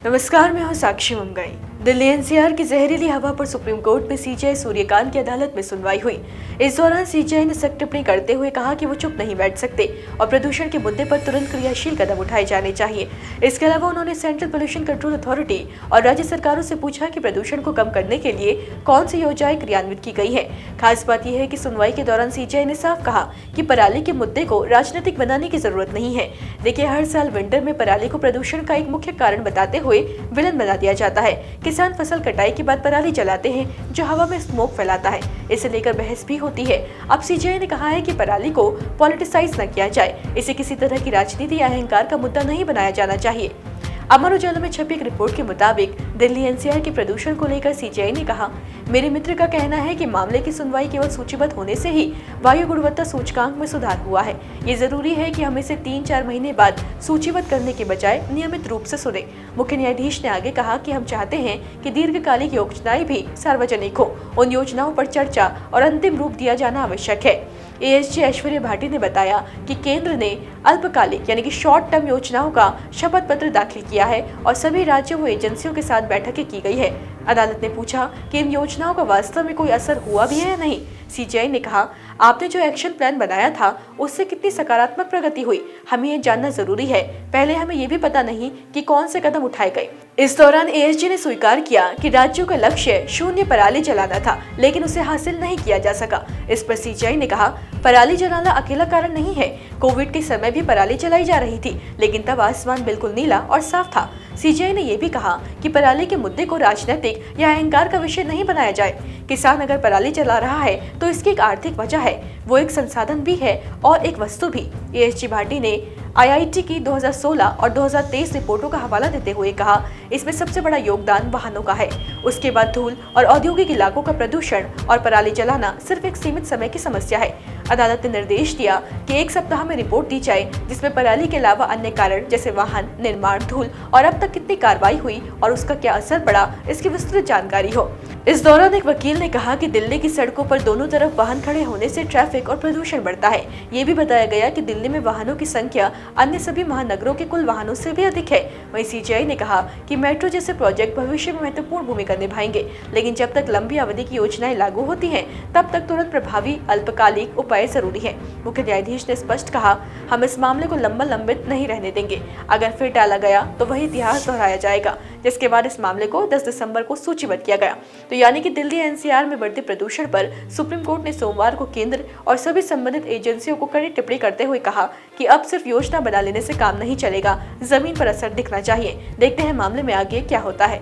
नमस्कार, मैं हूं साक्षी मंगाई। दिल्ली एनसीआर की जहरीली हवा पर सुप्रीम कोर्ट में सीजेआई सूर्यकांत की अदालत में सुनवाई हुई। इस दौरान सीजेआई ने सख्त टिप्पणी करते हुए कहा कि वो चुप नहीं बैठ सकते और प्रदूषण के मुद्दे पर तुरंत क्रियाशील कदम उठाए जाने चाहिए। इसके अलावा उन्होंने सेंट्रल पोल्यूशन कंट्रोल अथॉरिटी और राज्य सरकारों से पूछा कि प्रदूषण को कम करने के लिए कौन सी योजनाएं क्रियान्वित की गई है। खास बात यह है कि सुनवाई के दौरान सीजेआई ने साफ कहा कि पराली के मुद्दे को राजनीतिक बनाने की जरूरत नहीं है। देखिए, हर साल विंटर में पराली को प्रदूषण का एक मुख्य कारण बताते हुए विलन बना दिया जाता है। किसान फसल कटाई के बाद पराली जलाते हैं जो हवा में स्मोक फैलाता है। इसे लेकर बहस भी होती है। अब सीजेआई ने कहा है कि पराली को पॉलिटिसाइज न किया जाए, इसे किसी तरह की राजनीति या अहंकार का मुद्दा नहीं बनाया जाना चाहिए। अमर उजाला में छपी एक रिपोर्ट के मुताबिक दिल्ली एनसीआर के प्रदूषण को लेकर सीजेआई ने कहा, मेरे मित्र का कहना है कि मामले की सुनवाई केवल सूचीबद्ध होने से ही वायु गुणवत्ता सूचकांक में सुधार हुआ है। ये जरूरी है कि हम इसे 3-4 महीने बाद सूचीबद्ध करने के बजाय नियमित रूप से सुने। मुख्य न्यायाधीश ने आगे कहा कि हम चाहते हैं कि दीर्घकालिक योजनाएं भी सार्वजनिक हो। उन योजनाओं पर चर्चा और अंतिम रूप दिया जाना आवश्यक है। एएसजी ऐश्वर्या भाटी ने बताया कि केंद्र ने अल्पकालिक यानी कि शॉर्ट टर्म योजनाओं का शपथ पत्र दाखिल किया है और सभी राज्यों व एजेंसियों के साथ बैठकें की गई है। अदालत ने पूछा कि इन योजनाओं का वास्तव में कोई असर हुआ भी है या नहीं। सीजेआई ने कहा, आपने जो एक्शन प्लान बनाया था उससे कितनी सकारात्मक प्रगति हुई, हमें ये जानना जरूरी है। पहले हमें ये भी पता नहीं कि कौन से कदम उठाए गए। इस दौरान एएसजी ने स्वीकार किया कि राज्यों का लक्ष्य शून्य पराली जलाना था, लेकिन उसे हासिल नहीं किया जा सका। इस पर सीजेआई ने कहा, पराली जलाना अकेला कारण नहीं है। कोविड के समय भी पराली जलाई जा रही थी, लेकिन तब आसमान बिल्कुल नीला और साफ था। सीजेआई ने यह भी कहा कि पराली के मुद्दे को राजनीतिक या अहंकार का विषय नहीं बनाया जाए। किसान अगर पराली जला रहा है तो इसकी एक आर्थिक वजह है, वो एक संसाधन भी है और एक वस्तु भी। एएसजी भाटी ने आईआईटी की 2016 और 2023 रिपोर्टों का हवाला देते हुए कहा, इसमें सबसे बड़ा योगदान वाहनों का है। उसके बाद धूल और औद्योगिक इलाकों का प्रदूषण और पराली जलाना सिर्फ एक सीमित समय की समस्या है। अदालत ने निर्देश दिया कि 1 सप्ताह में रिपोर्ट दी जाए जिसमें पराली के अलावा अन्य कारण जैसे वाहन, निर्माण, धूल और अब तक कितनी कार्रवाई हुई और उसका क्या असर पड़ा, इसकी विस्तृत जानकारी हो। इस दौरान एक वकील ने कहा कि दिल्ली की सड़कों पर दोनों तरफ वाहन खड़े होने से ट्रैफिक और प्रदूषण बढ़ता है। ये भी बताया गया कि दिल्ली में वाहनों की संख्या अन्य सभी महानगरों के कुल वाहनों से भी अधिक है। वहीं सीजेआई ने कहा कि मेट्रो जैसे प्रोजेक्ट भविष्य में महत्वपूर्ण भूमिका निभाएंगे, लेकिन जब तक लंबी अवधि की योजनाएं लागू होती हैं, तब तक तुरंत प्रभावी अल्पकालिक उपाय जरूरी है। मुख्य न्यायाधीश ने स्पष्ट कहा, हम इस मामले को लंबित नहीं रहने देंगे। अगर फिर टाला गया तो वही इतिहास दोहराया जाएगा। जिसके बाद इस मामले को 10 दिसंबर को सूचीबद्ध किया गया। तो यानी कि दिल्ली एनसीआर में बढ़ते प्रदूषण पर सुप्रीम कोर्ट ने सोमवार को केंद्र और सभी संबंधित एजेंसियों को कड़ी टिप्पणी करते हुए कहा कि अब सिर्फ योजना बना लेने से काम नहीं चलेगा, जमीन पर असर दिखना चाहिए। देखते हैं मामले में आगे क्या होता है।